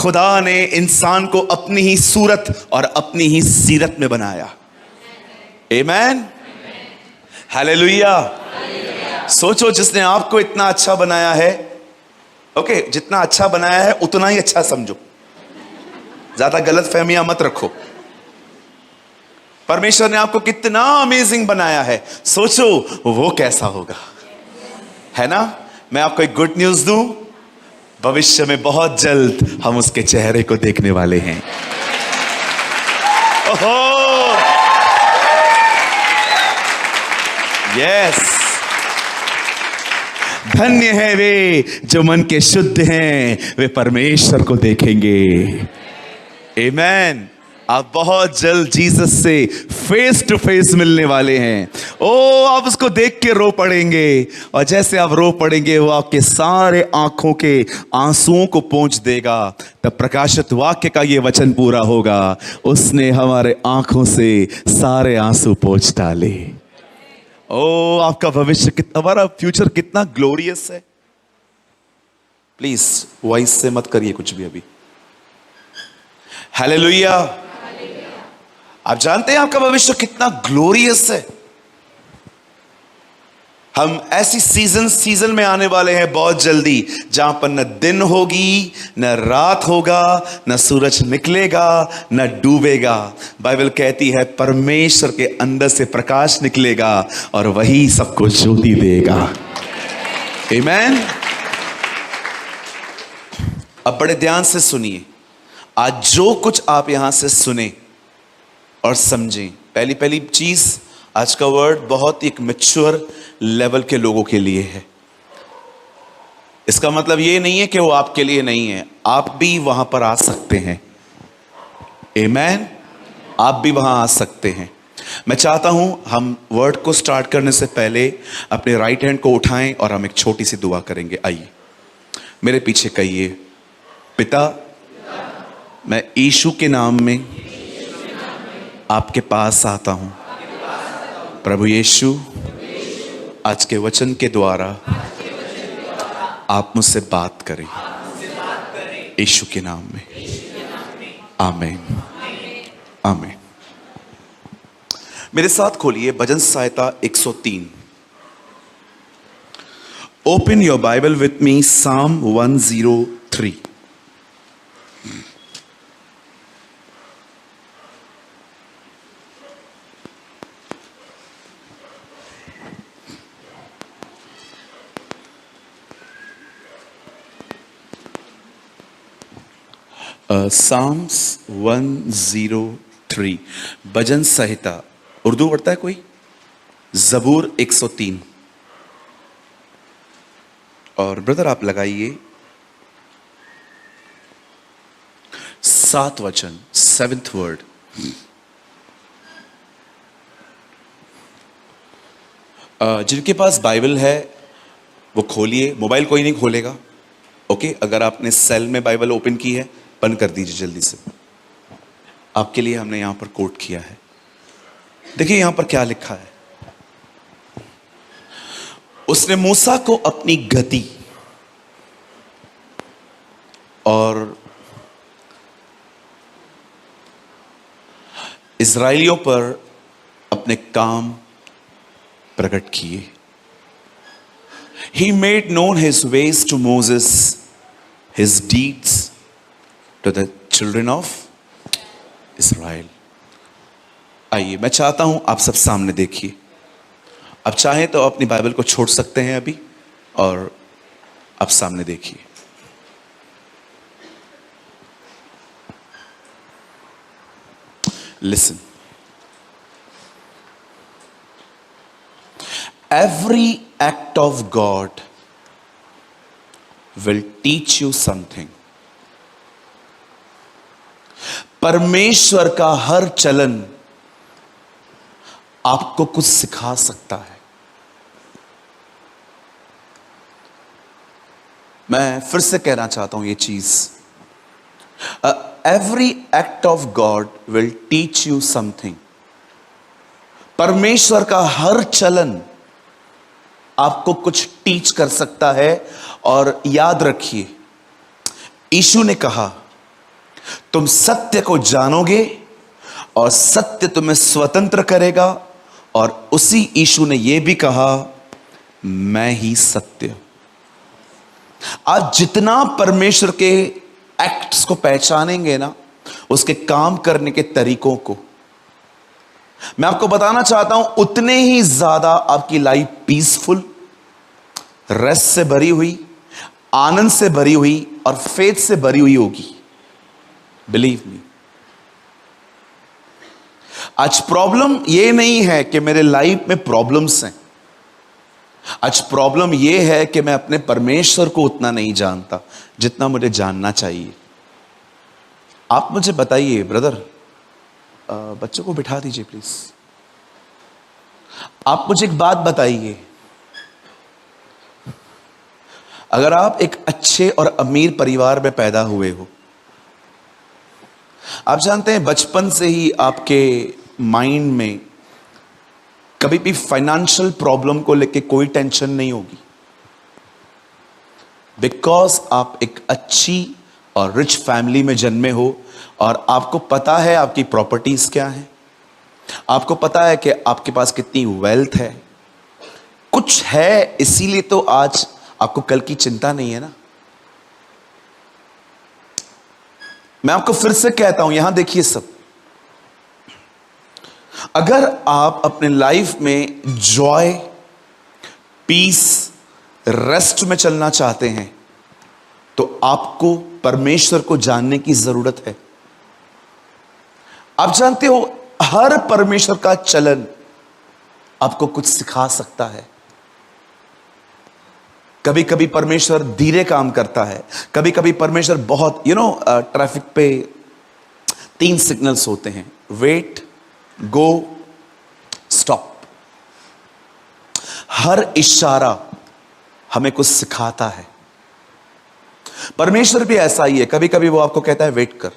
खुदा ने इंसान को अपनी ही सूरत और अपनी ही सीरत में बनाया। आमीन, हालेलुया। सोचो, जिसने आपको इतना अच्छा बनाया है, ओके, जितना अच्छा बनाया है उतना ही अच्छा समझो, ज्यादा गलत फहमियां मत रखो। परमेश्वर ने आपको कितना अमेजिंग बनाया है, सोचो वो कैसा होगा, है ना। मैं आपको एक गुड न्यूज दूं, भविष्य में बहुत जल्द हम उसके चेहरे को देखने वाले हैं। ओहो, यस, धन्य है वे जो मन के शुद्ध हैं, वे परमेश्वर को देखेंगे। आमीन। आप बहुत जल्द जीसस से फेस टू फेस मिलने वाले हैं। ओ, आप उसको देख के रो पड़ेंगे, और जैसे आप रो पड़ेंगे वो आपके सारे आंखों के आंसुओं को पोंछ देगा। तब प्रकाशित वाक्य का ये वचन पूरा होगा, उसने हमारे आंखों से सारे आंसू पोंछ डाले। ओ, आपका भविष्य कितना, हमारा फ्यूचर कितना ग्लोरियस है। प्लीज वॉइस से मत करिए कुछ भी अभी। हालेलुया। आप जानते हैं आपका भविष्य कितना ग्लोरियस है। हम ऐसी सीजन में आने वाले हैं बहुत जल्दी, जहां पर न दिन होगी, न रात होगा, न सूरज निकलेगा, न डूबेगा। बाइबल कहती है परमेश्वर के अंदर से प्रकाश निकलेगा और वही सबको ज्योति देगा। आमीन। अब बड़े ध्यान से सुनिए, आज जो कुछ आप यहां से सुने और समझें, पहली चीज, आज का वर्ड बहुत एक मैच्योर लेवल के लोगों के लिए है। इसका मतलब ये नहीं है कि वो आपके लिए नहीं है, आप भी वहां पर आ सकते हैं। आमीन, आप भी वहां आ सकते हैं। मैं चाहता हूं हम वर्ड को स्टार्ट करने से पहले अपने राइट हैंड को उठाएं और हम एक छोटी सी दुआ करेंगे। आइए मेरे पीछे कहिए, पिता, मैं यीशु के नाम में आपके पास आता हूं। प्रभु यीशु, आज के वचन के द्वारा आप मुझसे बात करें, यीशु के नाम में, आमीन, आमीन। मेरे साथ खोलिए भजन संहिता 103। Open your Bible with me, साम 103। साम्स 103, भजन संहिता। उर्दू पढ़ता है कोई? जबूर 103। और ब्रदर आप लगाइए 7 वचन, 7th वर्ड। जिनके पास बाइबल है वो खोलिए, मोबाइल कोई नहीं खोलेगा, ओके। अगर आपने सेल में बाइबल ओपन की है, बंद कर दीजिए जल्दी से। आपके लिए हमने यहां पर कोट किया है। देखिए यहां पर क्या लिखा है, उसने मूसा को अपनी गति और इस्राएलियों पर अपने काम प्रकट किए। He made known his ways to Moses, his deeds to the children of Israel। आइए, मैं चाहता हूं आप सब सामने देखिए। आप चाहें तो अपनी बाइबल को छोड़ सकते हैं अभी, और आप सामने देखिए। Listen, every act of God will teach you something। परमेश्वर का हर चलन आपको कुछ सिखा सकता है। मैं फिर से कहना चाहता हूं ये चीज, every act of God will teach you something. परमेश्वर का हर चलन आपको कुछ टीच कर सकता है। और याद रखिए, यीशु ने कहा तुम सत्य को जानोगे और सत्य तुम्हें स्वतंत्र करेगा। और उसी यीशु ने यह भी कहा, मैं ही सत्य। आज जितना परमेश्वर के एक्ट्स को पहचानेंगे ना, उसके काम करने के तरीकों को, मैं आपको बताना चाहता हूं, उतने ही ज्यादा आपकी लाइफ पीसफुल, रेस्ट से भरी हुई, आनंद से भरी हुई और फेथ से भरी हुई होगी। Believe me. आज प्रॉब्लम यह नहीं है कि मेरे लाइफ में प्रॉब्लम्स हैं। आज प्रॉब्लम यह है कि मैं अपने परमेश्वर को उतना नहीं जानता जितना मुझे जानना चाहिए। आप मुझे बताइए ब्रदर, बच्चों को बिठा दीजिए प्लीज। आप मुझे एक बात बताइए, अगर आप एक अच्छे और अमीर परिवार में पैदा हुए हो, आप जानते हैं बचपन से ही आपके माइंड में कभी भी फाइनेंशियल प्रॉब्लम को लेके कोई टेंशन नहीं होगी, बिकॉज आप एक अच्छी और रिच फैमिली में जन्मे हो और आपको पता है आपकी प्रॉपर्टीज क्या है, आपको पता है कि आपके पास कितनी वेल्थ है, कुछ है, इसीलिए तो आज आपको कल की चिंता नहीं है ना। मैं आपको फिर से कहता हूं, यहां देखिए सब, अगर आप अपने लाइफ में जॉय, पीस, रेस्ट में चलना चाहते हैं तो आपको परमेश्वर को जानने की जरूरत है। आप जानते हो हर परमेश्वर का चलन आपको कुछ सिखा सकता है। कभी कभी परमेश्वर धीरे काम करता है, कभी कभी परमेश्वर बहुत ट्रैफिक पे 3 सिग्नल्स होते हैं, वेट, गो, स्टॉप। हर इशारा हमें कुछ सिखाता है। परमेश्वर भी ऐसा ही है, कभी कभी वो आपको कहता है वेट कर,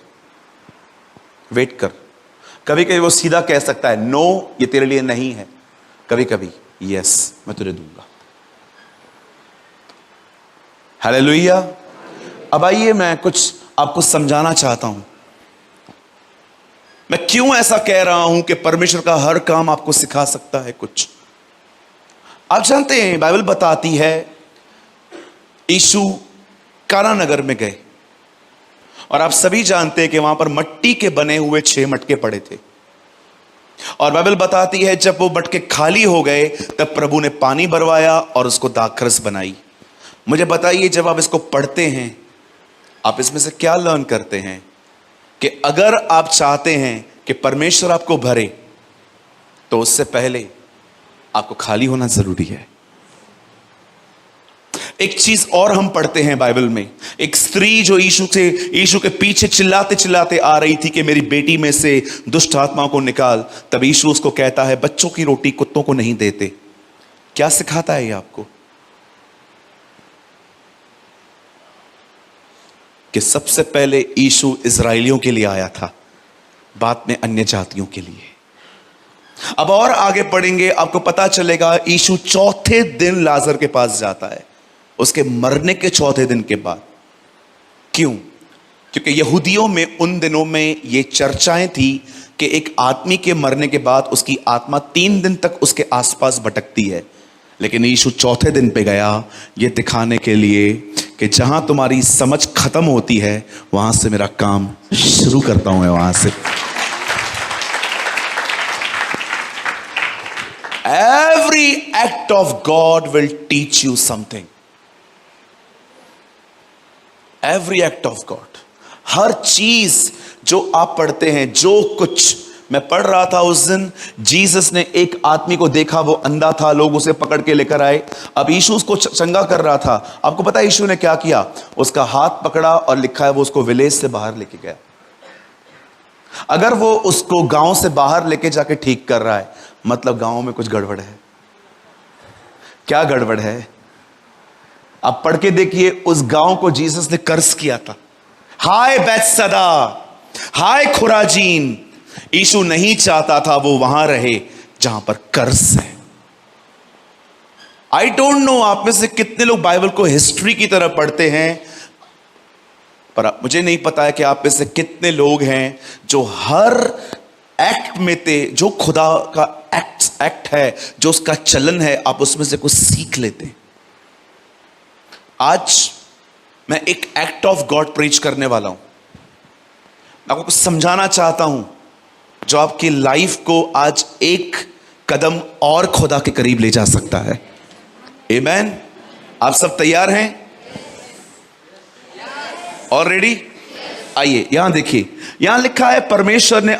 वेट कर। कभी कभी वो सीधा कह सकता है नो, ये तेरे लिए नहीं है। कभी कभी यस, मैं तुझे दूंगा। हालेलुया। अब आइए मैं कुछ आपको समझाना चाहता हूं, मैं क्यों ऐसा कह रहा हूं कि परमेश्वर का हर काम आपको सिखा सकता है कुछ। आप जानते हैं बाइबल बताती है यीशु काना नगर में गए और आप सभी जानते हैं कि वहां पर मिट्टी के बने हुए 6 मटके पड़े थे। और बाइबल बताती है जब वो मटके खाली हो गए तब प्रभु ने पानी भरवाया और उसको दाखरस बनाई। मुझे बताइए, जब आप इसको पढ़ते हैं आप इसमें से क्या लर्न करते हैं कि अगर आप चाहते हैं कि परमेश्वर आपको भरे तो उससे पहले आपको खाली होना जरूरी है। एक चीज और हम पढ़ते हैं बाइबल में, एक स्त्री जो यीशु के पीछे चिल्लाते चिल्लाते आ रही थी कि मेरी बेटी में से दुष्ट आत्माओं को निकाल, तब यीशु उसको कहता है बच्चों की रोटी कुत्तों को नहीं देते। क्या सिखाता है ये आपको? कि सबसे पहले यीशु इजराइलियों के लिए आया था, बाद में अन्य जातियों के लिए। अब और आगे पढ़ेंगे, आपको पता चलेगा यीशु चौथे दिन लाजर के पास जाता है, उसके मरने के चौथे दिन के बाद। क्यों? क्योंकि यहूदियों में उन दिनों में ये चर्चाएं थी कि एक आदमी के मरने के बाद उसकी आत्मा 3 दिन तक उसके आसपास भटकती है। लेकिन यीशु चौथे दिन पे गया ये दिखाने के लिए कि जहां तुम्हारी समझ खत्म होती है वहां से मेरा काम शुरू करता हूं मैं। वहां से every act of God will teach you something. Every act of God, हर चीज जो आप पढ़ते हैं, जो कुछ मैं पढ़ रहा था उस दिन, जीसस ने एक आदमी को देखा, वो अंधा था, लोग उसे पकड़ के लेकर आए। अब यीशु उसको चंगा कर रहा था। आपको पता है यीशु ने क्या किया? उसका हाथ पकड़ा और लिखा है वो उसको विलेज से बाहर लेके गया। अगर वो उसको गांव से बाहर लेके जाके ठीक कर रहा है, मतलब गांव में कुछ गड़बड़ है। क्या गड़बड़ है? आप पढ़ के देखिए, उस गांव को जीसस ने कर्ज किया था। हाय बैतसैदा, हाय खुराजीन। यीशु नहीं चाहता था वो वहां रहे जहां पर कर्ज है। आई डोंट नो आप में से कितने लोग बाइबल को हिस्ट्री की तरह पढ़ते हैं। पर मुझे नहीं पता है कि आप में से कितने लोग हैं जो हर एक्ट में थे, जो खुदा का एक्ट है, जो उसका चलन है, आप उसमें से कुछ सीख लेते हैं। आज मैं एक एक्ट ऑफ गॉड प्रीच करने वाला हूं। मैं आपको कुछ समझाना चाहता हूं जो आपकी लाइफ को आज एक कदम और खुदा के करीब ले जा सकता है। आमीन। आप सब तैयार हैं? ऑलरेडी? आइए यहां देखिए, यहां लिखा है परमेश्वर ने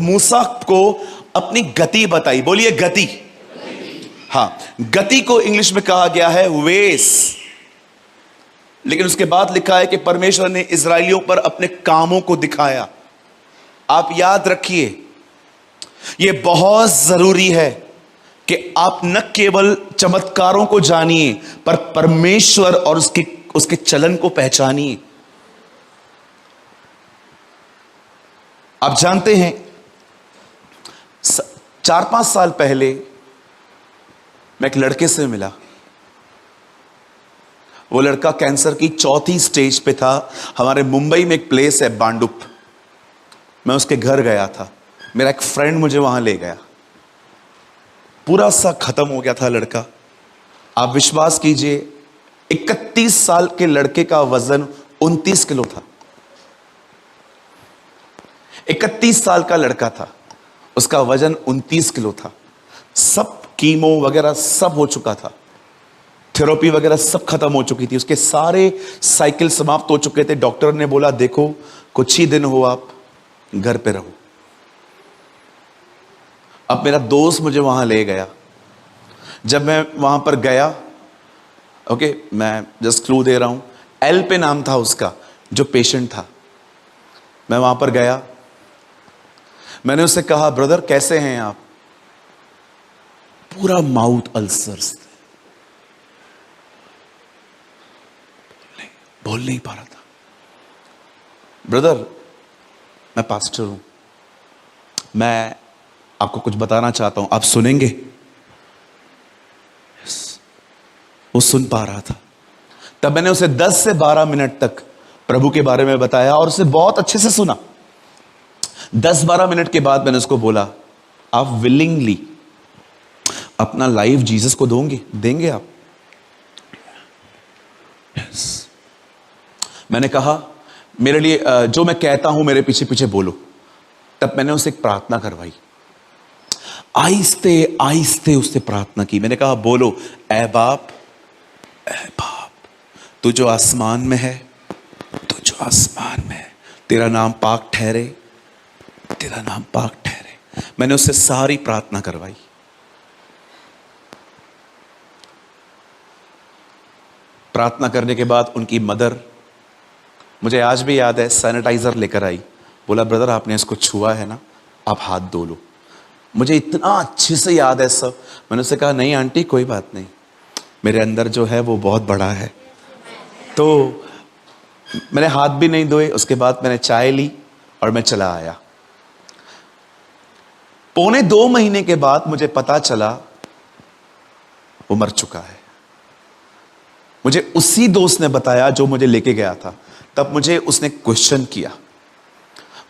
मूसा को अपनी गति बताई। बोलिए गति। हां, गति को इंग्लिश में कहा गया है वेस। लेकिन उसके बाद लिखा है कि परमेश्वर ने इजराइलियों पर अपने कामों को दिखाया। आप याद रखिए, यह बहुत जरूरी है कि आप न केवल चमत्कारों को जानिए, पर परमेश्वर और उसके चलन को पहचानिए। आप जानते हैं 4-5 साल पहले मैं एक लड़के से मिला। वो लड़का कैंसर की 4थी स्टेज पे था। हमारे मुंबई में एक प्लेस है बांडुप, मैं उसके घर गया था। मेरा एक फ्रेंड मुझे वहां ले गया। पूरा सा खत्म हो गया था लड़का। आप विश्वास कीजिए, 31 साल के लड़के का वजन 29 किलो था। 31 साल का लड़का था, उसका वजन 29 किलो था। सब कीमो वगैरह सब हो चुका था, थेरेपी वगैरह सब खत्म हो चुकी थी, उसके सारे साइकिल समाप्त हो चुके थे। डॉक्टर ने बोला देखो कुछ ही दिन हो, आप घर पे रहो। अब मेरा दोस्त मुझे वहां ले गया। जब मैं वहां पर गया, ओके, मैं जस्ट क्लू दे रहा हूं, एल पे नाम था उसका जो पेशेंट था। मैं वहां पर गया, मैंने उससे कहा ब्रदर कैसे हैं आप? पूरा माउथ अल्सर्स, बोल नहीं पा रहा था। ब्रदर मैं पास्टर हूं, मैं आपको कुछ बताना चाहता हूं, आप सुनेंगे? वो सुन पा रहा था। तब मैंने उसे 10 से 12 मिनट तक प्रभु के बारे में बताया और उसे बहुत अच्छे से सुना। 10-12 मिनट के बाद मैंने उसको बोला आप विलिंगली अपना लाइफ जीसस को देंगे आप? yes. मैंने कहा मेरे लिए जो मैं कहता हूं मेरे पीछे पीछे बोलो। तब मैंने उसे एक प्रार्थना करवाई, आहिस्ते आहिस्ते उससे प्रार्थना की। मैंने कहा बोलो, ऐ बाप तू जो आसमान में है, तू जो आसमान में है, तेरा नाम पाक ठहरे, तेरा नाम पाक ठहरे। मैंने उससे सारी प्रार्थना करवाई। प्रार्थना करने के बाद उनकी मदर, मुझे आज भी याद है, सैनिटाइजर लेकर आई। बोला ब्रदर आपने इसको छुआ है ना, आप हाथ धो लो। मुझे इतना अच्छे से याद है सब। मैंने उससे कहा नहीं आंटी कोई बात नहीं, मेरे अंदर जो है वो बहुत बड़ा है। तो मैंने हाथ भी नहीं धोए। उसके बाद मैंने चाय ली और मैं चला आया। 1.25 महीने के बाद मुझे पता चला वो मर चुका है। मुझे उसी दोस्त ने बताया जो मुझे लेके गया था। तब मुझे उसने क्वेश्चन किया,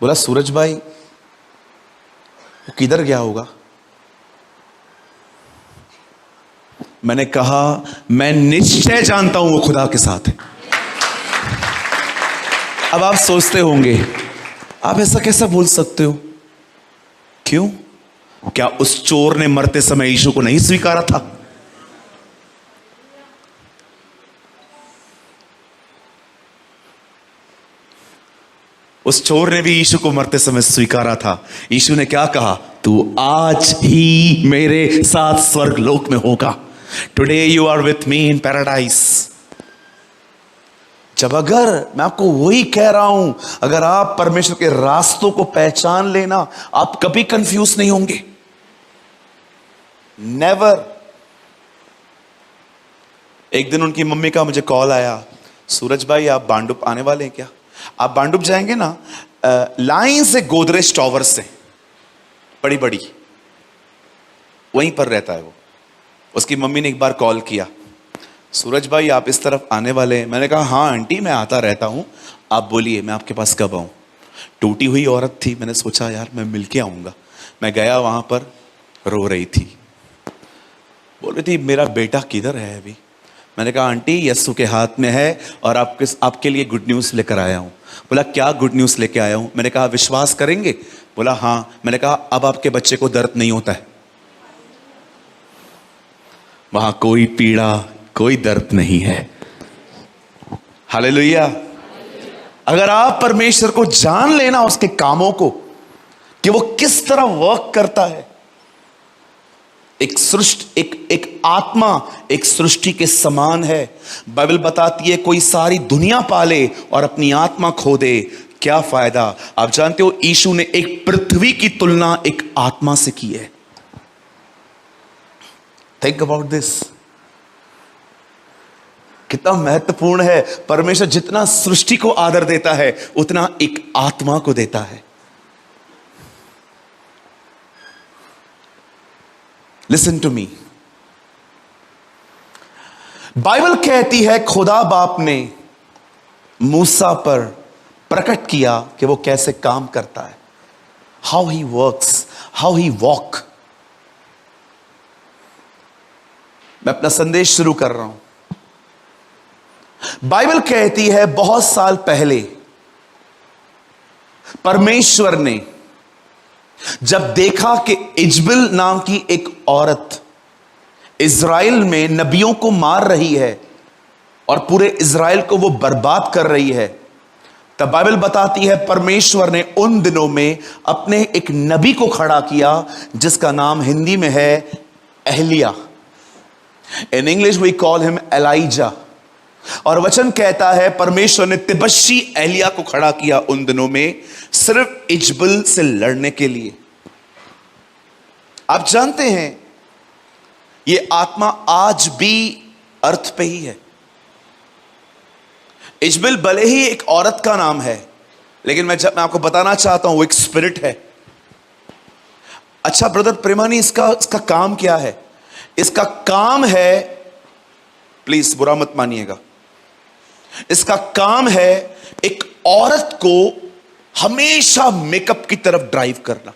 बोला सूरज भाई वो किधर गया होगा? मैंने कहा मैं निश्चय जानता हूं वो खुदा के साथ है। अब आप सोचते होंगे आप ऐसा कैसा बोल सकते हो? क्यों? क्या उस चोर ने मरते समय यीशु को नहीं स्वीकारा था? उस चोर ने भी यीशु को मरते समय स्वीकारा था। यीशु ने क्या कहा? तू आज ही मेरे साथ स्वर्ग लोक में होगा। Today you are with me in paradise. जब अगर मैं आपको वही कह रहा हूं, अगर आप परमेश्वर के रास्तों को पहचान लेना, आप कभी कंफ्यूज नहीं होंगे। नेवर। एक दिन उनकी मम्मी का मुझे कॉल आया, सूरज भाई आप बांडुप आने वाले हैं क्या? आप बांडुप जाएंगे ना, लाइन से गोदरेज टॉवर्स से, बड़ी बड़ी, वहीं पर रहता है वो। उसकी मम्मी ने एक बार कॉल किया, सूरज भाई आप इस तरफ आने वाले हैं? मैंने कहा हाँ आंटी मैं आता रहता हूं, आप बोलिए मैं आपके पास कब आऊं? टूटी हुई औरत थी, मैंने सोचा यार मैं मिलके आऊंगा। मैं गया वहां पर, रो रही थी, बोल रही थी मेरा बेटा किधर है अभी? मैंने कहा आंटी यस्सु के हाथ में है और आपके लिए गुड न्यूज लेकर आया हूं। बोला क्या गुड न्यूज लेके आया हूं? मैंने कहा विश्वास करेंगे? बोला हाँ। मैंने कहा अब आपके बच्चे को दर्द नहीं होता है, वहां कोई पीड़ा कोई दर्द नहीं है। हालेलुया। अगर आप परमेश्वर को जान लेना, उसके कामों को, कि वो किस तरह वर्क करता है। एक आत्मा एक सृष्टि के समान है। बाइबल बताती है कोई सारी दुनिया पाले और अपनी आत्मा खो दे, क्या फायदा? आप जानते हो यीशु ने एक पृथ्वी की तुलना एक आत्मा से की है। थिंक अबाउट दिस, कितना महत्वपूर्ण है। परमेश्वर जितना सृष्टि को आदर देता है उतना एक आत्मा को देता है। लिसन टू मी, बाइबल कहती है खुदा बाप ने मूसा पर प्रकट किया कि वो कैसे काम करता है, how he works, how he walk. मैं अपना संदेश शुरू कर रहा हूं। बाइबल कहती है बहुत साल पहले परमेश्वर ने जब देखा कि इजबल नाम की एक औरत इज़राइल में नबियों को मार रही है और पूरे इज़राइल को वो बर्बाद कर रही है, तब बाइबल बताती है परमेश्वर ने उन दिनों में अपने एक नबी को खड़ा किया जिसका नाम हिंदी में है एलिया। In English we call him Elijah. और वचन कहता है परमेश्वर ने तिबश्शी एलिया को खड़ा किया उन दिनों में सिर्फ इजबल से लड़ने के लिए। आप जानते हैं यह आत्मा आज भी अर्थ पे ही है। इजबल भले ही एक औरत का नाम है, लेकिन मैं आपको बताना चाहता हूं वो एक स्पिरिट है। अच्छा ब्रदर प्रेमानी, इसका काम क्या है? इसका काम है, प्लीज बुरा मत मानिएगा, इसका काम है एक औरत को हमेशा मेकअप की तरफ ड्राइव करना।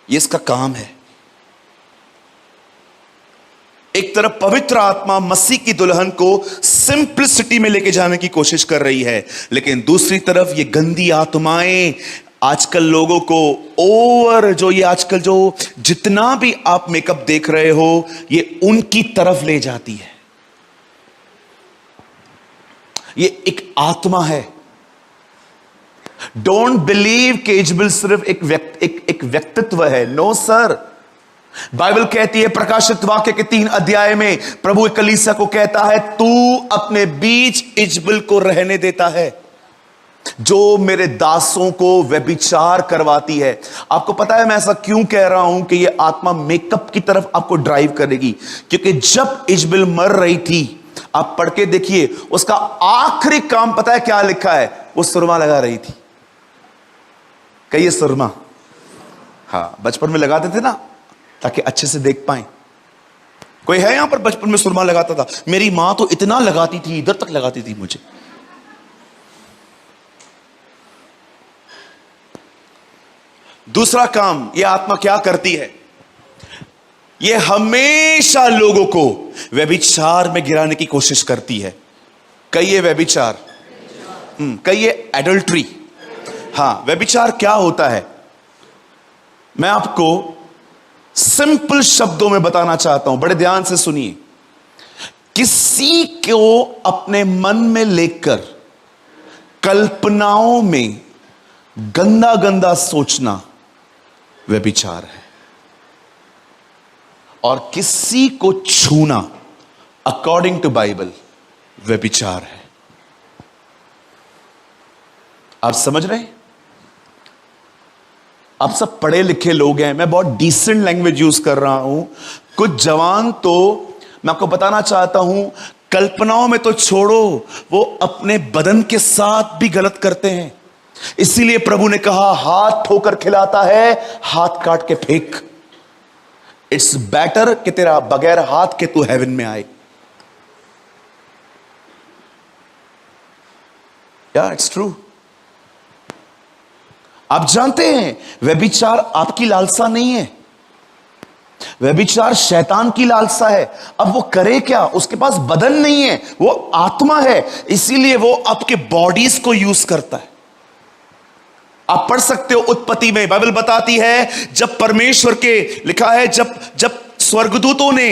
यह इसका काम है। एक तरफ पवित्र आत्मा मसीह की दुल्हन को सिंपलिसिटी में लेके जाने की कोशिश कर रही है, लेकिन दूसरी तरफ ये गंदी आत्माएं आजकल लोगों को ओवर, जो ये आजकल जो जितना भी आप मेकअप देख रहे हो, ये उनकी तरफ ले जाती है। ये एक आत्मा है। डोंट बिलीव कि इजबल सिर्फ एक व्यक्तित्व है। नो सर, बाइबल कहती है प्रकाशित वाक्य के 3 अध्याय में प्रभु कलीसिया को कहता है तू अपने बीच इजबल को रहने देता है जो मेरे दासों को व्यभिचार करवाती है। आपको पता है मैं ऐसा क्यों कह रहा हूं कि यह आत्मा मेकअप की तरफ आपको ड्राइव करेगी? क्योंकि जब इजबल मर रही थी, आप पढ़ के देखिए, उसका आखिरी काम पता है क्या लिखा है? वो सुरमा लगा रही थी। कहिए सुरमा। हाँ, बचपन में लगाते थे ना ताकि अच्छे से देख पाए। कोई है यहां पर बचपन में सुरमा लगाता था? मेरी मां तो इतना लगाती थी, इधर तक लगाती थी मुझे। दूसरा काम यह आत्मा क्या करती है? यह हमेशा लोगों को व्यभिचार में गिराने की कोशिश करती है। कहिए व्यभिचार। कहिए एडल्ट्री। हाँ, व्यभिचार क्या होता है? मैं आपको सिंपल शब्दों में बताना चाहता हूं, बड़े ध्यान से सुनिए। किसी को अपने मन में लेकर कल्पनाओं में गंदा गंदा सोचना व्यभिचार है, और किसी को छूना अकॉर्डिंग टू बाइबल व्यभिचार है। आप समझ रहे हैं? आप सब पढ़े लिखे लोग हैं, मैं बहुत डिसेंट लैंग्वेज यूज कर रहा हूं। कुछ जवान तो मैं आपको बताना चाहता हूं, कल्पनाओं में तो छोड़ो, वो अपने बदन के साथ भी गलत करते हैं। इसीलिए प्रभु ने कहा हाथ ठोकर खिलाता है, हाथ काट के फेंक। इट्स बेटर कि तेरा बगैर हाथ के तू हेवन में आए। या इट्स ट्रू। आप जानते हैं व्यभिचार आपकी लालसा नहीं है, व्यभिचार शैतान की लालसा है। अब वो करे क्या, उसके पास बदन नहीं है, वो आत्मा है, इसीलिए वो आपके बॉडीज को यूज करता है। आप पढ़ सकते हो उत्पत्ति में, बाइबल बताती है जब परमेश्वर के, लिखा है जब जब स्वर्गदूतों ने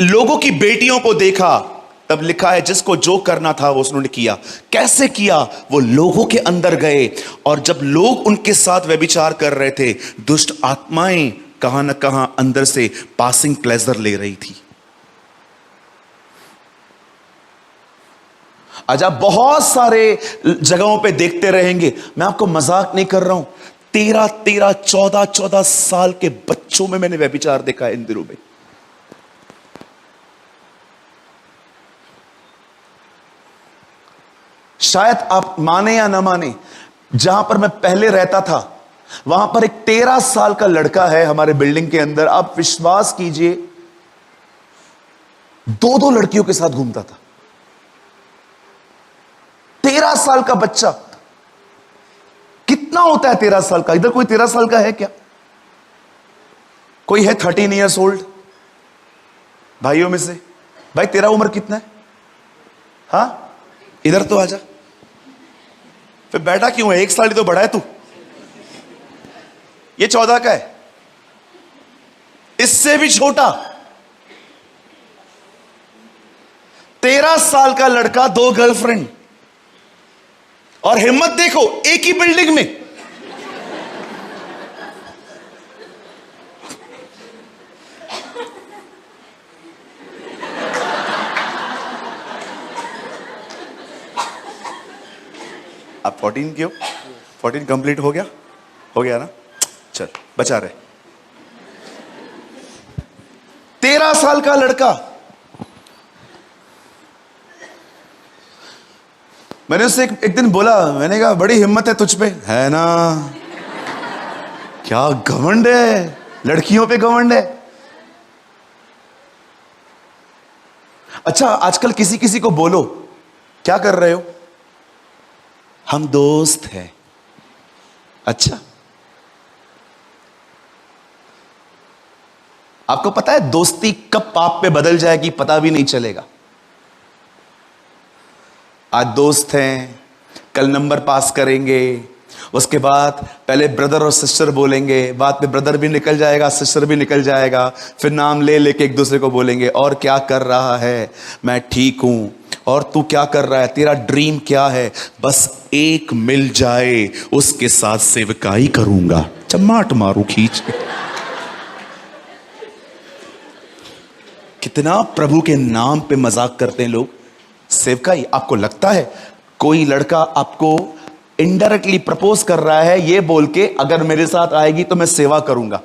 लोगों की बेटियों को देखा, तब लिखा है जिसको जो करना था वो उन्होंने किया। कैसे किया, वो लोगों के अंदर गए, और जब लोग उनके साथ व्यभिचार कर रहे थे, दुष्ट आत्माएं कहां न कहां अंदर से पासिंग प्लेजर ले रही थी। आज आप बहुत सारे जगहों पे देखते रहेंगे, मैं आपको मजाक नहीं कर रहा हूं, 13 14 साल के बच्चों में मैंने व्यभिचार देखा है इन दिनों में। शायद आप माने या ना माने, जहां पर मैं पहले रहता था वहां पर एक 13 साल का लड़का है हमारे बिल्डिंग के अंदर, आप विश्वास कीजिए 2 लड़कियों के साथ घूमता था। 13 साल का बच्चा, कितना होता है 13 साल का? इधर कोई 13 साल का है क्या? कोई है 13 ईयर्स ओल्ड भाइयों में से? भाई तेरा उम्र कितना है? हाँ, इधर तो आजा। फिर बैठा क्यों है? 1 साल ही तो बड़ा है तू। ये 14 का है, इससे भी छोटा। 13 साल का लड़का, 2 गर्लफ्रेंड, और हिम्मत देखो एक ही बिल्डिंग में। आप 14 क्यों? 14 कंप्लीट हो गया ना? चल बचा रहे। 13 साल का लड़का, मैंने उससे एक दिन बोला, मैंने कहा बड़ी हिम्मत है तुझ पे, है ना? क्या घमंड है, लड़कियों पे घमंड है। अच्छा, आजकल किसी किसी को बोलो क्या कर रहे हो, हम दोस्त हैं। अच्छा, आपको पता है दोस्ती कब पाप पे बदल जाएगी पता भी नहीं चलेगा। आज दोस्त हैं, कल नंबर पास करेंगे, उसके बाद पहले ब्रदर और सिस्टर बोलेंगे, बाद में ब्रदर भी निकल जाएगा, सिस्टर भी निकल जाएगा, फिर नाम ले लेके एक दूसरे को बोलेंगे, और क्या कर रहा है? मैं ठीक हूं। और तू क्या कर रहा है? तेरा ड्रीम क्या है? बस एक मिल जाए उसके साथ सेवकाई करूंगा। चमाट मारू खींच के। कितना प्रभु के नाम पे मजाक करते हैं लोग। सेवकाई, आपको लगता है कोई लड़का आपको इनडायरेक्टली प्रपोज कर रहा है ये बोल के, अगर मेरे साथ आएगी तो मैं सेवा करूंगा।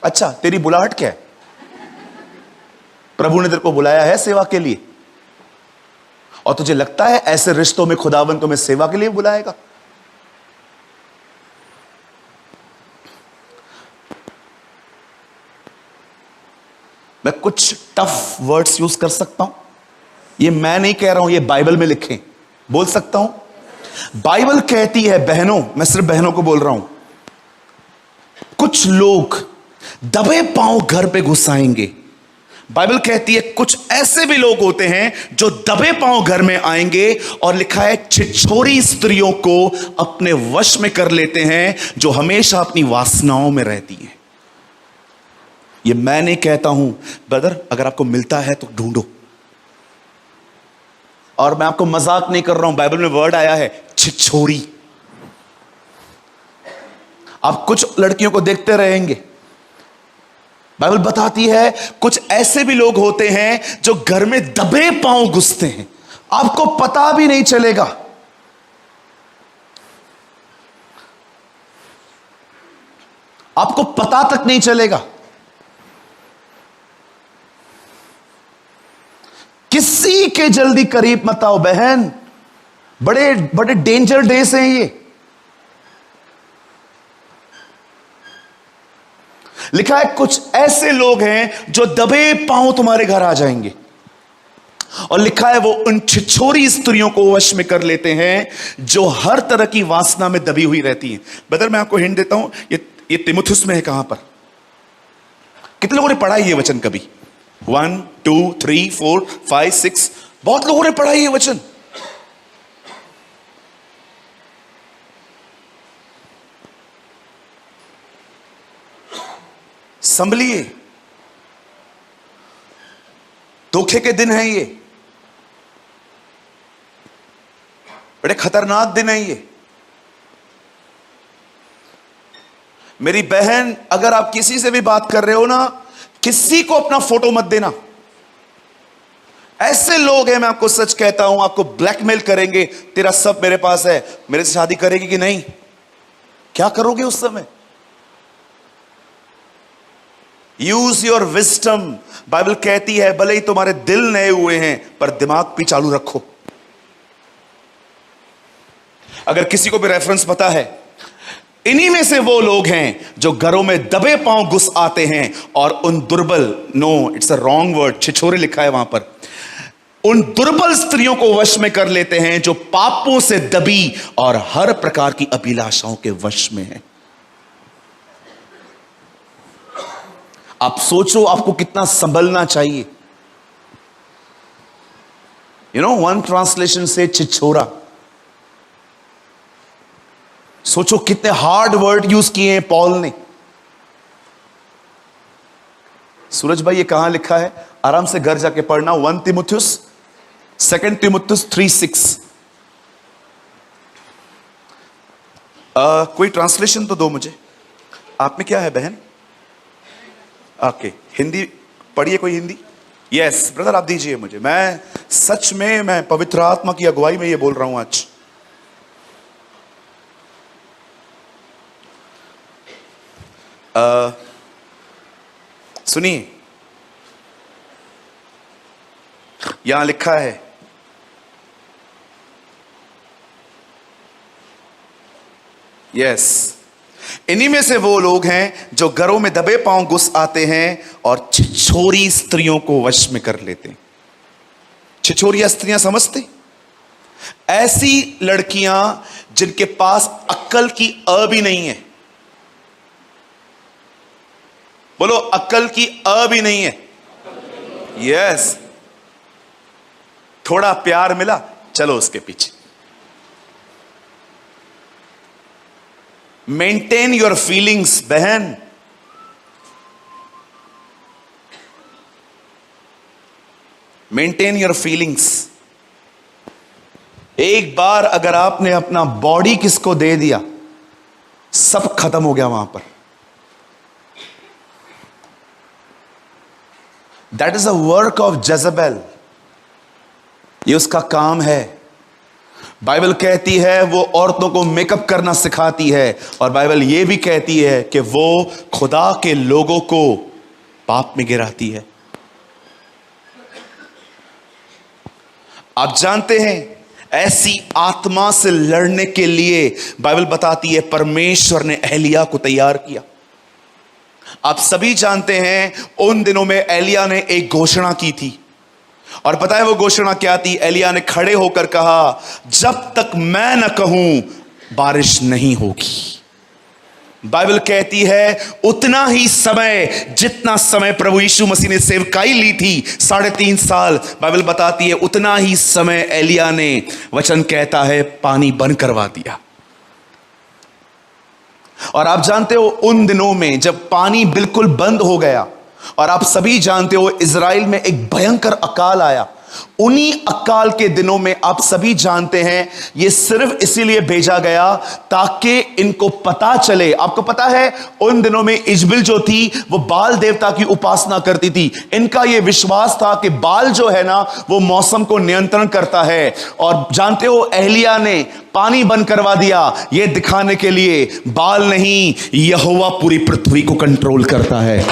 अच्छा, तेरी बुलाहट क्या है? प्रभु ने तेरे को बुलाया है सेवा के लिए, और तुझे लगता है ऐसे रिश्तों में खुदावन तुम्हें सेवा के लिए बुलाएगा? मैं कुछ टफ वर्ड्स यूज कर सकता हूं, ये मैं नहीं कह रहा हूं, ये बाइबल में लिखे, बोल सकता हूं। बाइबल कहती है, बहनों, मैं सिर्फ बहनों को बोल रहा हूं, कुछ लोग दबे पांव घर पे घुसाएंगे। बाइबल कहती है कुछ ऐसे भी लोग होते हैं जो दबे पांव घर में आएंगे, और लिखा है छिछोरी स्त्रियों को अपने वश में कर लेते हैं, जो हमेशा अपनी वासनाओं में रहती हैं। ये मैं नहीं कहता हूं ब्रदर, अगर आपको मिलता है तो ढूंढो। और मैं आपको मजाक नहीं कर रहा हूं, बाइबल में वर्ड आया है छिछोरी। आप कुछ लड़कियों को देखते रहेंगे, बाइबल बताती है कुछ ऐसे भी लोग होते हैं जो घर में दबे पांव घुसते हैं, आपको पता भी नहीं चलेगा। आपको पता तक नहीं चलेगा। किसी के जल्दी करीब मत आओ बहन, बड़े बड़े डेंजर डेज हैं ये। लिखा है कुछ ऐसे लोग हैं जो दबे पांव तुम्हारे घर आ जाएंगे। और लिखा है वो उन छिछोरी स्त्रियों को वश में कर लेते हैं जो हर तरह की वासना में दबी हुई रहती हैं। ब्रदर मैं आपको हिंट देता हूं, ये तिमुथियुस में है। कहां पर? कितने लोगों ने पढ़ा ये वचन कभी? 1 2 3 4 5 6, बहुत लोगों ने पढ़ा ये वचन। संभलिए, धोखे के दिन है ये, बड़े खतरनाक दिन है ये। मेरी बहन, अगर आप किसी से भी बात कर रहे हो ना, किसी को अपना फोटो मत देना। ऐसे लोग हैं, मैं आपको सच कहता हूं, आपको ब्लैकमेल करेंगे, तेरा सब मेरे पास है, मेरे से शादी करेगी कि नहीं? क्या करोगे उस समय? Use your wisdom. बाइबल कहती है भले ही तुम्हारे दिल नए हुए हैं, पर दिमाग भी चालू रखो। अगर किसी को भी रेफरेंस पता है, इन्हीं में से वो लोग हैं जो घरों में दबे पांव घुस आते हैं और उन दुर्बल, no it's a wrong word, छिछोरे लिखा है वहां पर, उन दुर्बल स्त्रियों को वश में कर लेते हैं जो पापों से दबी और हर प्रकार की अभिलाषाओं के वश में है। आप सोचो आपको कितना संभलना चाहिए। वन ट्रांसलेशन से छिछोरा। सोचो कितने हार्ड वर्ड यूज किए हैं पॉल ने। सूरज भाई ये कहां लिखा है? आराम से घर जाके पढ़ना। 1 तिमुथियुस, 2 तिमुथियुस 3:6। कोई ट्रांसलेशन तो दो मुझे। आप में क्या है बहन? ओके, हिंदी पढ़िए कोई हिंदी। यस ब्रदर आप दीजिए मुझे। मैं सच में, मैं पवित्र आत्मा की अगुवाई में ये बोल रहा हूं आज। सुनिए, यहां लिखा है, यस, इन्हीं में से वो लोग हैं जो घरों में दबे पांव घुस आते हैं और छिछोरी स्त्रियों को वश में कर लेते हैं। छिछोरिया स्त्रियां समझते? ऐसी लड़कियां जिनके पास अक्ल की अ भी नहीं है। बोलो, अक्ल की अ भी नहीं है। यस, थोड़ा प्यार मिला, चलो उसके पीछे। मेंटेन योर फीलिंग्स बहन। Maintain your feelings. एक बार अगर आपने अपना बॉडी किसको दे दिया, सब खत्म हो गया वहां पर। That is a work of Jezebel. ये उसका काम है। बाइबल कहती है वो औरतों को मेकअप करना सिखाती है, और बाइबल ये भी कहती है कि वो खुदा के लोगों को पाप में गिराती है। आप जानते हैं, ऐसी आत्मा से लड़ने के लिए बाइबल बताती है परमेश्वर ने एलिया को तैयार किया। आप सभी जानते हैं उन दिनों में एलिया ने एक घोषणा की थी, और पता है वो घोषणा क्या थी? एलिया ने खड़े होकर कहा, जब तक मैं न कहूं बारिश नहीं होगी। बाइबल कहती है उतना ही समय, जितना समय प्रभु यीशु मसीह ने सेवकाई ली थी 3.5 साल, बाइबल बताती है उतना ही समय एलिया ने, वचन कहता है, पानी बंद करवा दिया। और आप जानते हो उन दिनों में जब पानी बिल्कुल बंद हो गया, और आप सभी जानते हो इज़राइल में एक भयंकर अकाल आया, उन्हीं अकाल के दिनों में आप सभी जानते हैं ये सिर्फ इसीलिए भेजा गया ताकि इनको पता चले। आपको पता है उन दिनों में इजबिल जो थी वो बाल देवता की उपासना करती थी। इनका ये विश्वास था कि बाल जो है ना वो मौसम को नियंत्रण करता है। और जानते हो एलिया ने पानी बंद करवा दिया ये दिखाने के लिए, बाल नहीं, यहोवा पूरी पृथ्वी को कंट्रोल करता है।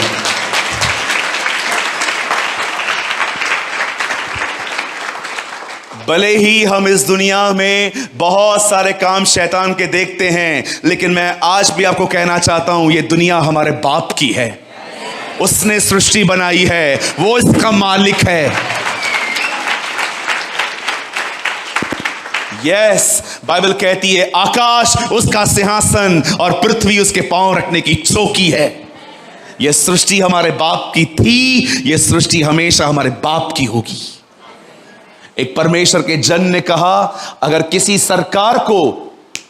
भले ही हम इस दुनिया में बहुत सारे काम शैतान के देखते हैं, लेकिन मैं आज भी आपको कहना चाहता हूं ये दुनिया हमारे बाप की है। उसने सृष्टि बनाई है, वो इसका मालिक है। यस, बाइबल कहती है आकाश उसका सिंहासन और पृथ्वी उसके पांव रखने की चौकी है। यह सृष्टि हमारे बाप की थी, यह सृष्टि हमेशा हमारे बाप की होगी। एक परमेश्वर के जन ने कहा, अगर किसी सरकार को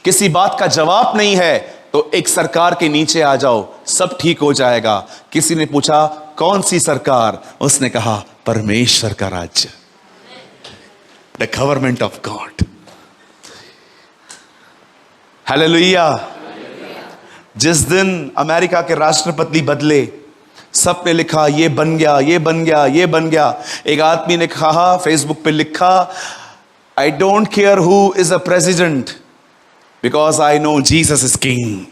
किसी बात का जवाब नहीं है तो एक सरकार के नीचे आ जाओ, सब ठीक हो जाएगा। किसी ने पूछा कौन सी सरकार? उसने कहा परमेश्वर का राज्य, the government of God. Hallelujah. जिस दिन अमेरिका के राष्ट्रपति बदले, सबने लिखा ये बन गया, ये बन गया, ये बन गया। एक आदमी ने कहा, फेसबुक पे लिखा, I don't care who is a president because I know Jesus is king.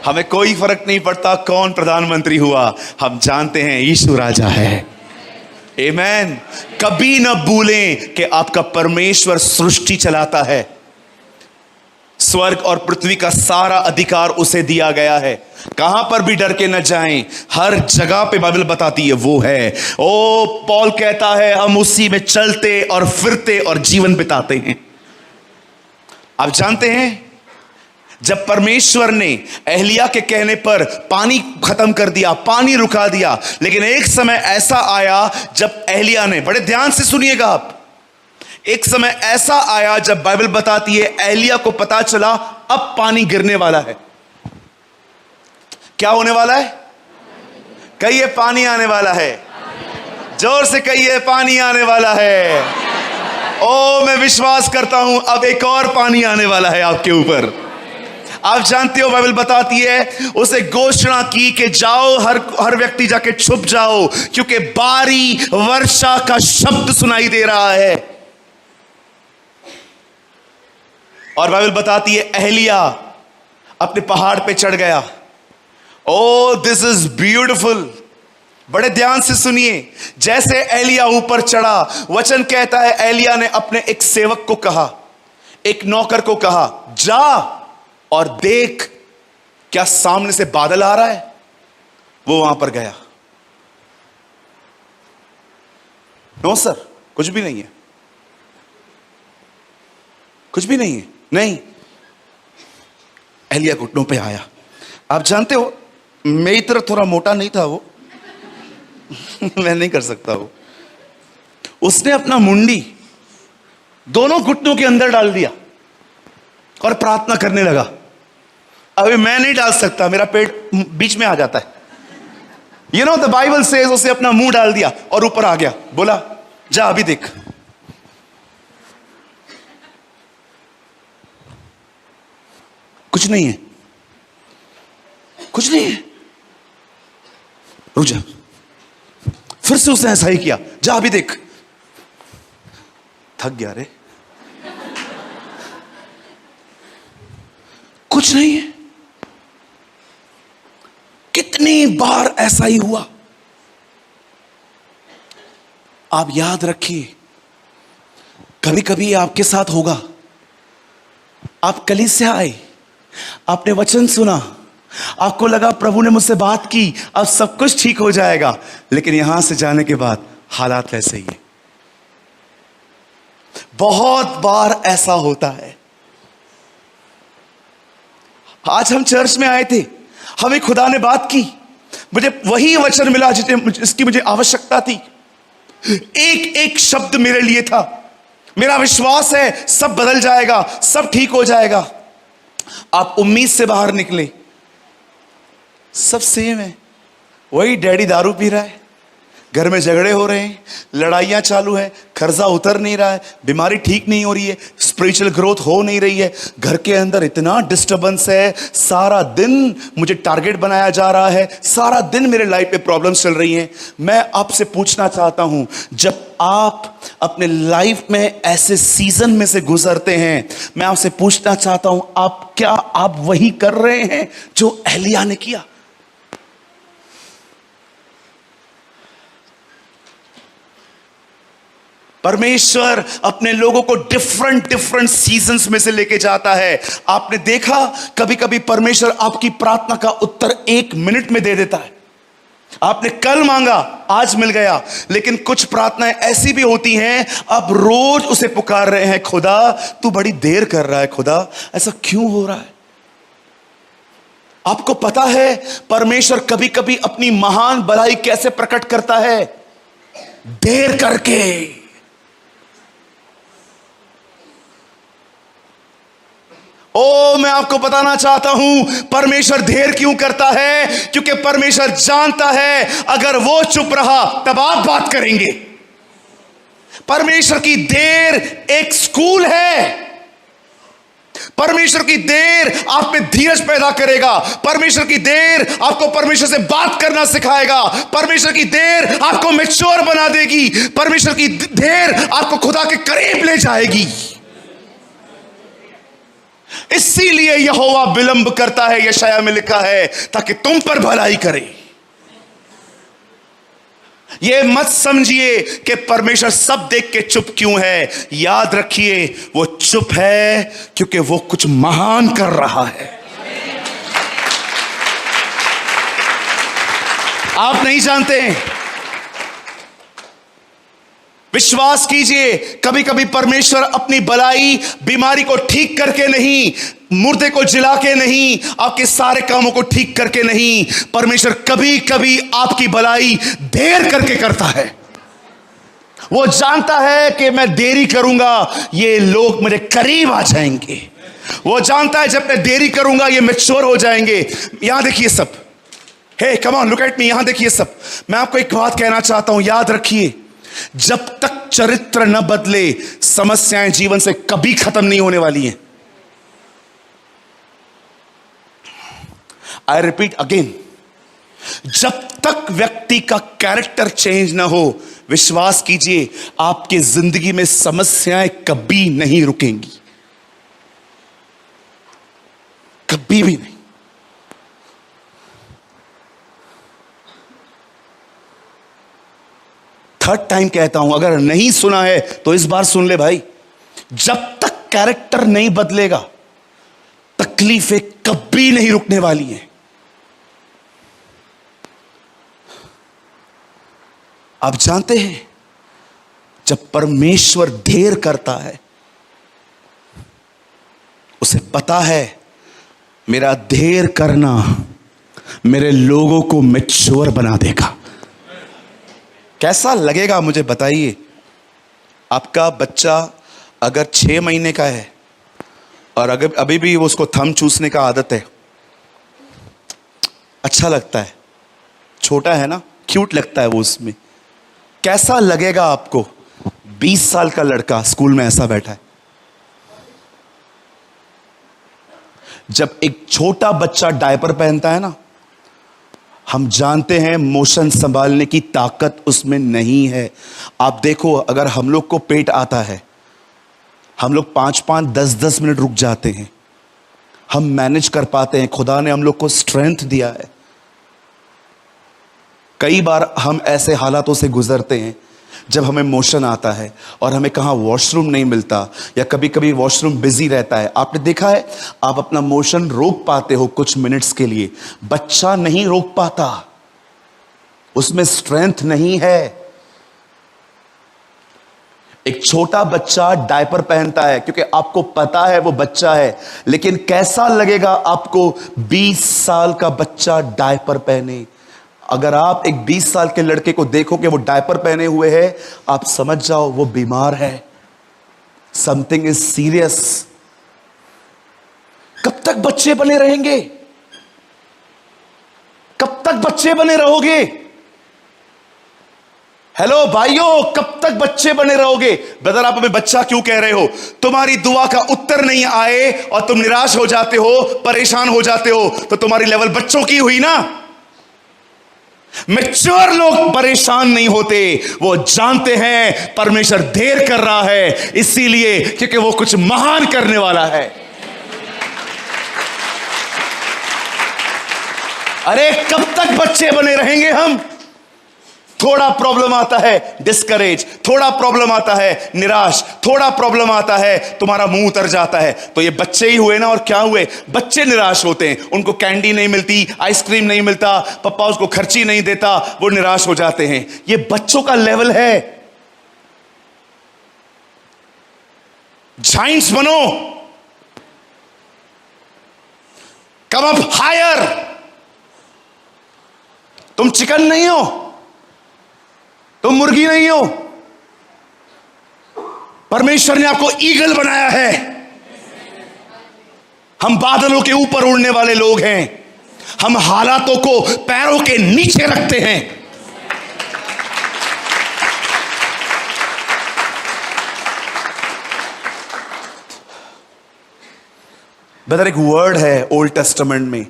हमें कोई फर्क नहीं पड़ता कौन प्रधानमंत्री हुआ, हम जानते हैं यीशु राजा है। आमेन। कभी न भूलें कि आपका परमेश्वर सृष्टि चलाता है। स्वर्ग और पृथ्वी का सारा अधिकार उसे दिया गया है। कहां पर भी डर के न जाएं, हर जगह पे बाइबल बताती है वो है। ओ पौल कहता है हम उसी में चलते और फिरते और जीवन बिताते हैं। आप जानते हैं जब परमेश्वर ने एलिया के कहने पर पानी खत्म कर दिया, पानी रुका दिया, लेकिन एक समय ऐसा आया जब एलिया ने, बड़े ध्यान से सुनिएगा आप, एक समय ऐसा आया जब बाइबल बताती है एलिया को पता चला अब पानी गिरने वाला है। क्या होने वाला है? कहिए पानी आने वाला है। जोर से कहिए पानी आने वाला है। ओ मैं विश्वास करता हूं अब एक और पानी आने वाला है आपके ऊपर। आप जानते हो बाइबल बताती है उसे घोषणा की कि जाओ, हर व्यक्ति जाके छुप जाओ, क्योंकि बारी वर्षा का शब्द सुनाई दे रहा है। और बाइबल बताती है एलिया अपने पहाड़ पे चढ़ गया। ओ दिस इज ब्यूटिफुल। बड़े ध्यान से सुनिए, जैसे एलिया ऊपर चढ़ा, वचन कहता है एलिया ने अपने एक सेवक को कहा, एक नौकर को कहा, जा और देख क्या सामने से बादल आ रहा है। वो वहां पर गया। नो सर, कुछ भी नहीं है, कुछ भी नहीं है। नहीं, एलिया घुटनों पे आया। आप जानते हो मेरी तरह थोड़ा मोटा नहीं था वो मैं नहीं कर सकता वो। उसने अपना मुंडी दोनों घुटनों के अंदर डाल दिया और प्रार्थना करने लगा। अभी मैं नहीं डाल सकता, मेरा पेट बीच में आ जाता है। You know the Bible says उसे अपना मुंह डाल दिया और ऊपर आ गया। बोला जा अभी देख। कुछ नहीं है, कुछ नहीं है। रुक जा। फिर से उसने ऐसा ही किया, जा अभी देख। थक गया रे, कुछ नहीं है। कितनी बार ऐसा ही हुआ। आप याद रखिए, कभी कभी आपके साथ होगा। आप कलीसिया आए, आपने वचन सुना, आपको लगा प्रभु ने मुझसे बात की, अब सब कुछ ठीक हो जाएगा, लेकिन यहां से जाने के बाद हालात वैसे ही है। बहुत बार ऐसा होता है। आज हम चर्च में आए थे, हमें खुदा ने बात की, मुझे वही वचन मिला जिसकी मुझे आवश्यकता थी। एक एक शब्द मेरे लिए था। मेरा विश्वास है सब बदल जाएगा, सब ठीक हो जाएगा। आप उम्मीद से बाहर निकले, सब सेम है। वही डैडी दारू पी रहा है, घर में झगड़े हो रहे हैं, लड़ाइयां चालू है, कर्जा उतर नहीं रहा है, बीमारी ठीक नहीं हो रही है, स्पिरिचुअल ग्रोथ हो नहीं रही है, घर के अंदर इतना डिस्टर्बेंस है, सारा दिन मुझे टारगेट बनाया जा रहा है, सारा दिन मेरे लाइफ में प्रॉब्लम्स चल रही हैं। मैं आपसे पूछना चाहता हूं, जब आप अपने लाइफ में ऐसे सीजन में से गुजरते हैं, मैं आपसे पूछना चाहता हूं, क्या आप वही कर रहे हैं जो एलिया ने किया? परमेश्वर अपने लोगों को डिफरेंट सीजन्स में से लेके जाता है। आपने देखा कभी कभी परमेश्वर आपकी प्रार्थना का उत्तर 1 मिनट में दे देता है। आपने कल मांगा, आज मिल गया। लेकिन कुछ प्रार्थनाएं ऐसी भी होती हैं, आप रोज उसे पुकार रहे हैं, खुदा तू बड़ी देर कर रहा है, खुदा ऐसा क्यों हो रहा है? आपको पता है परमेश्वर कभी कभी अपनी महान भलाई कैसे प्रकट करता है? देर करके। मैं आपको बताना चाहता हूं परमेश्वर देर क्यों करता है, क्योंकि परमेश्वर जानता है अगर वो चुप रहा तब आप बात करेंगे। परमेश्वर की देर एक स्कूल है। परमेश्वर की देर आप में धीरज पैदा करेगा। परमेश्वर की देर आपको परमेश्वर से बात करना सिखाएगा। परमेश्वर की देर आपको मैच्योर बना देगी। परमेश्वर की देर आपको खुदा के करीब ले जाएगी। इसीलिए यहोवा विलंब करता है, यशाया में लिखा है, ताकि तुम पर भलाई करे। ये मत समझिए कि परमेश्वर सब देख के चुप क्यों है। याद रखिए वो चुप है क्योंकि वो कुछ महान कर रहा है। आप नहीं जानते हैं, विश्वास कीजिए, कभी कभी परमेश्वर अपनी भलाई बीमारी को ठीक करके नहीं, मुर्दे को जिला के नहीं, आपके सारे कामों को ठीक करके नहीं, परमेश्वर कभी कभी आपकी भलाई देर करके करता है। वो जानता है कि मैं देरी करूंगा ये लोग मेरे करीब आ जाएंगे। वो जानता है जब मैं देरी करूंगा ये मैच्योर हो जाएंगे। यहां देखिए सब, hey come on look at me, यहां देखिए सब। मैं आपको एक बात कहना चाहता हूं, याद रखिए, जब तक चरित्र न बदले समस्याएं जीवन से कभी खत्म नहीं होने वाली हैं। आई रिपीट अगेन, जब तक व्यक्ति का कैरेक्टर चेंज ना हो, विश्वास कीजिए आपकी जिंदगी में समस्याएं कभी नहीं रुकेंगी, कभी भी नहीं। थर्ड टाइम कहता हूं, अगर नहीं सुना है तो इस बार सुन ले भाई। जब तक कैरेक्टर नहीं बदलेगा तकलीफें कभी नहीं रुकने वाली हैं। आप जानते हैं जब परमेश्वर देर करता है, उसे पता है मेरा देर करना मेरे लोगों को मैच्योर बना देगा। कैसा लगेगा मुझे बताइए, आपका बच्चा अगर 6 महीने का है और अगर अभी भी उसको थंब चूसने का आदत है, अच्छा लगता है, छोटा है ना, क्यूट लगता है वो उसमें। कैसा लगेगा आपको 20 साल का लड़का स्कूल में ऐसा बैठा है? जब एक छोटा बच्चा डायपर पहनता है ना, हम जानते हैं मोशन संभालने की ताकत उसमें नहीं है। आप देखो, अगर हम लोग को पेट आता है, हम लोग 5-5, 10-10 मिनट रुक जाते हैं, हम मैनेज कर पाते हैं। खुदा ने हम लोग को स्ट्रेंथ दिया है। कई बार हम ऐसे हालातों से गुजरते हैं जब हमें मोशन आता है और हमें कहाँ वॉशरूम नहीं मिलता, या कभी कभी वॉशरूम बिजी रहता है। आपने देखा है, आप अपना मोशन रोक पाते हो कुछ मिनट्स के लिए, बच्चा नहीं रोक पाता, उसमें स्ट्रेंथ नहीं है। एक छोटा बच्चा डायपर पहनता है क्योंकि आपको पता है वो बच्चा है, लेकिन कैसा लगेगा आपको 20 साल का बच्चा डायपर पहने? अगर आप एक 20 साल के लड़के को देखो कि वो डायपर पहने हुए है, आप समझ जाओ वो बीमार है, समथिंग इज सीरियस। कब तक बच्चे बने रहेंगे? कब तक बच्चे बने रहोगे? हेलो भाइयों, कब तक बच्चे बने रहोगे? ब्रदर, आप हमें बच्चा क्यों कह रहे हो? तुम्हारी दुआ का उत्तर नहीं आए और तुम निराश हो जाते हो, परेशान हो जाते हो, तो तुम्हारी लेवल बच्चों की हुई ना। मैच्योर लोग परेशान नहीं होते, वो जानते हैं परमेश्वर देर कर रहा है, इसीलिए क्योंकि वो कुछ महान करने वाला है। अरे कब तक बच्चे बने रहेंगे हम? थोड़ा प्रॉब्लम आता है डिस्करेज, थोड़ा प्रॉब्लम आता है निराश, थोड़ा प्रॉब्लम आता है तुम्हारा मुंह उतर जाता है। तो ये बच्चे ही हुए ना, और क्या हुए, बच्चे निराश होते हैं, उनको कैंडी नहीं मिलती, आइसक्रीम नहीं मिलता, पापा उसको खर्ची नहीं देता, वो निराश हो जाते हैं। ये बच्चों का लेवल है। जाइंट्स बनो, कम अप हायर। तुम चिकन नहीं हो, तुम मुर्गी नहीं हो, परमेश्वर ने आपको ईगल बनाया है। हम बादलों के ऊपर उड़ने वाले लोग हैं। हम हालातों को पैरों के नीचे रखते हैं। ब्रदर, एक वर्ड है ओल्ड टेस्टामेंट में,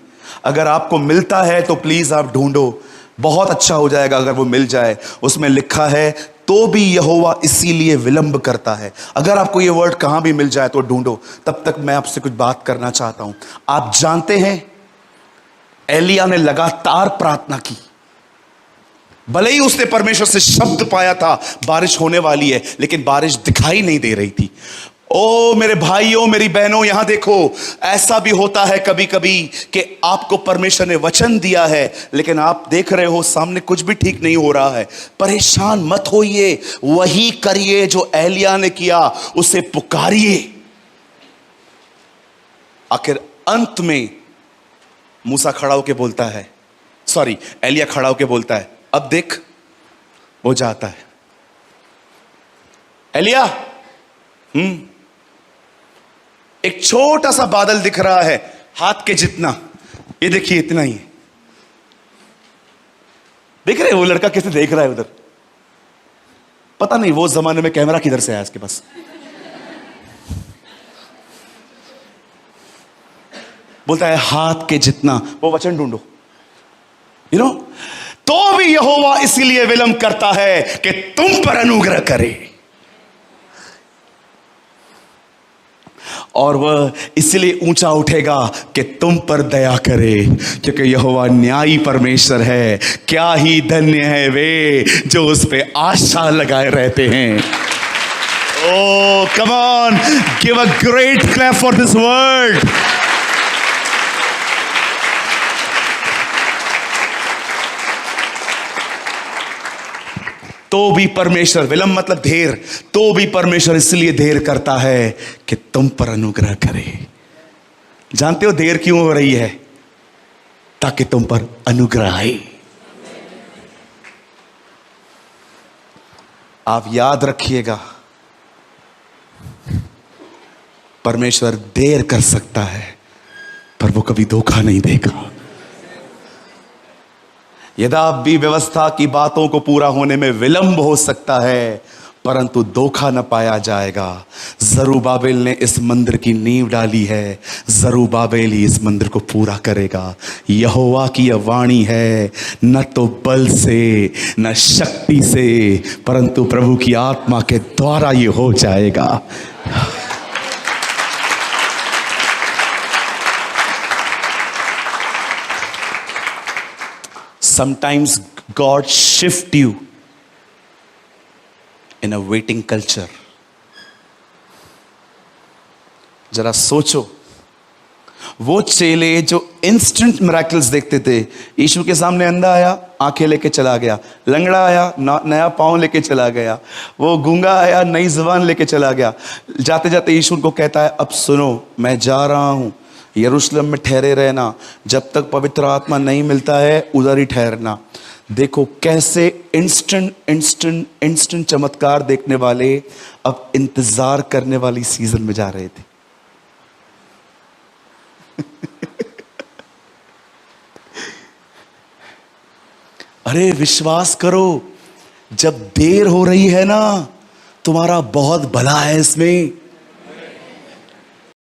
अगर आपको मिलता है तो प्लीज आप ढूंढो, बहुत अच्छा हो जाएगा अगर वो मिल जाए। उसमें लिखा है तो भी यहोवा इसीलिए विलंब करता है। अगर आपको ये वर्ड कहां भी मिल जाए तो ढूंढो। तब तक मैं आपसे कुछ बात करना चाहता हूं। आप जानते हैं एलिया ने लगातार प्रार्थना की, भले ही उसने परमेश्वर से शब्द पाया था बारिश होने वाली है, लेकिन बारिश दिखाई नहीं दे रही थी। ओ मेरे भाइयों, मेरी बहनों, यहां देखो, ऐसा भी होता है कभी कभी कि आपको परमेश्वर ने वचन दिया है, लेकिन आप देख रहे हो सामने कुछ भी ठीक नहीं हो रहा है। परेशान मत होइए, वही करिए जो एलिया ने किया, उसे पुकारिए। आखिर अंत में मूसा खड़ा होकर बोलता है, सॉरी, एलिया खड़ा होकर बोलता है, अब देख, वो जाता है। एलिया, एक छोटा सा बादल दिख रहा है, हाथ के जितना, ये देखिए इतना ही है। देख रहे हो वो लड़का कैसे देख रहा है उधर? पता नहीं वो जमाने में कैमरा किधर से आया इसके पास। बोलता है हाथ के जितना। वो वचन ढूंढो, यू नो, तो भी यहोवा इसीलिए विलंब करता है कि तुम पर अनुग्रह करे, और वह इसलिए ऊंचा उठेगा कि तुम पर दया करे, क्योंकि यहोवा न्यायी परमेश्वर है। क्या ही धन्य है वे जो उस पे आशा लगाए रहते हैं। Oh come on, give a great clap for this word. तो भी परमेश्वर, विलंब मतलब देर, तो भी परमेश्वर इसलिए देर करता है कि तुम पर अनुग्रह करे। जानते हो देर क्यों हो रही है? ताकि तुम पर अनुग्रह आए। आप याद रखिएगा, परमेश्वर देर कर सकता है पर वो कभी धोखा नहीं देगा। यद्यपि व्यवस्था की बातों को पूरा होने में विलंब हो सकता है, परंतु धोखा न पाया जाएगा। जरूब्बाबेल ने इस मंदिर की नींव डाली है, जरूब्बाबेल ही इस मंदिर को पूरा करेगा। यहोवा की यह वाणी है, न तो बल से न शक्ति से, परंतु प्रभु की आत्मा के द्वारा ये हो जाएगा। Sometimes God shift you in a waiting culture. जरा सोचो, वो चेले जो इंस्टेंट मिरेकल्स देखते थे, यीशु के सामने अंधा आया, आंखें लेके चला गया, लंगड़ा आया, नया पाँव लेके चला गया, वो गूंगा आया, नई जुबान लेके चला गया। जाते जाते यीशु उनको कहता है, अब सुनो, मैं जा रहा हूं, यरूशलेम में ठहरे रहना, जब तक पवित्र आत्मा नहीं मिलता है उधर ही ठहरना। देखो कैसे इंस्टेंट चमत्कार देखने वाले अब इंतजार करने वाली सीजन में जा रहे थे। अरे विश्वास करो, जब देर हो रही है ना, तुम्हारा बहुत भला है इसमें।